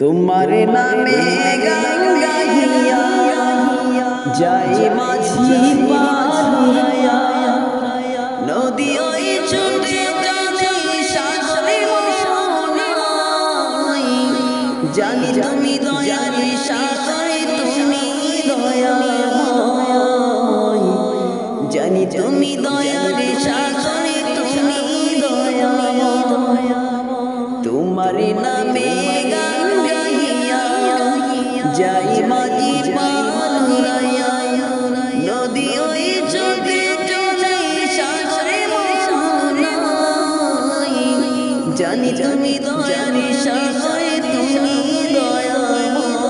তোমার নামে গান গাহিয়া যাই মাঝি পাড়িয়া নদী ওই ছুটে যাই সাগরে মোহনায় জানি তুমি দয়ারি সাগরে তুমি দয়াময় জানি তুমি দয়ারি সাগরে তুমি দয়াময় তোমার নামে গান গাহিয়া যাই মাঝি পাড়িয়া নদী ওই ছুটে যাই সাগরে মোহনায় জানি তুমি দয়ারি সাগরে তুমি দয়াময়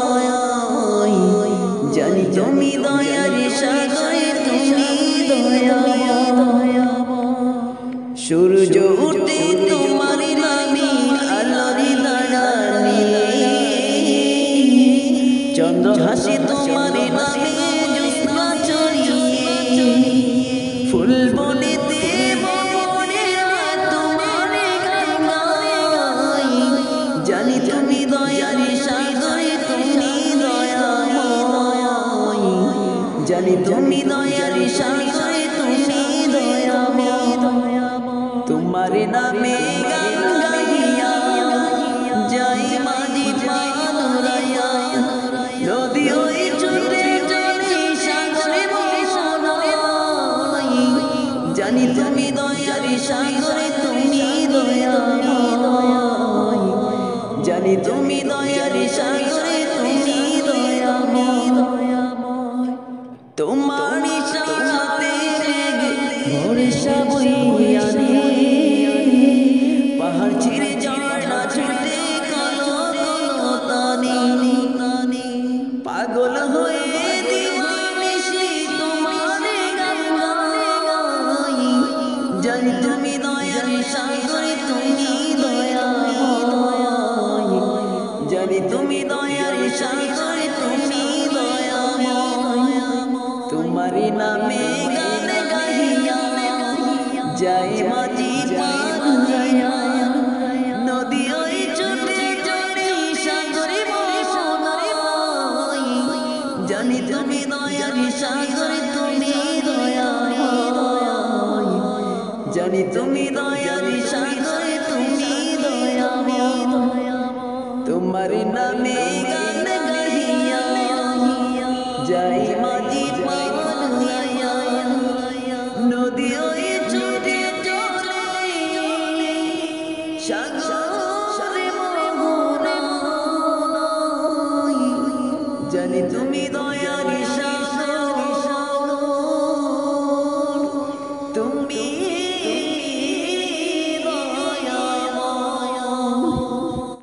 জানি তুমি দয়ারি সাগরে তুমি দয়াময় সূর্য উঠে তোমার নামে আলোরে দাঁড়ানি চন্দ্র হাসি তোমার নামে জ্যোৎস্না ছড়িয়ে ফুল বনেতে বনে তোমার গান গাই জানি তুমি দয়ারি সাগরে তুমি দয়াময় জানি তুমি দয়ারি সাগরে তুমি দয়াময় তোমার নামে গান গাহিয়া যাই মাঝি পাড়িয়া নদী ওই ছুটে চলে সাগরে মোহনায় জানি তুমি দয়ারি সাগরে তুমি দয়াময় জানি তুমি দয়ারি সাগরে তুমি দয়াময় তোমার সাথে ভরসা বইয়া রে পাহাড় ছিঁড়ে ঝর্ণা ছুটে কালো কালো তানি পাগল হয়ে দিবানিশি তোমার গান গাই জানি তুমি দয়ারি সাগরে তুমি দয়াময় জানি তুমি দয়ারি সাগরে তুমি দয়াময় তোমার নামে গান গাহিয়া যাই মাঝি পাড়িয়া নদী ওই ছুটে চলে সাগরে মোহনায় জানি তুমি দয়ারি সাগরে তুমি দয়াময় জানি তুমি দয়ারি সাগরে তুমি দয়াময় তোমার নামে গান গাহিয়া যাই মাঝি পাড়িয়া নদী ওই ছুটে চলে সাগরে মোহনায় জানি তুমি দয়ারি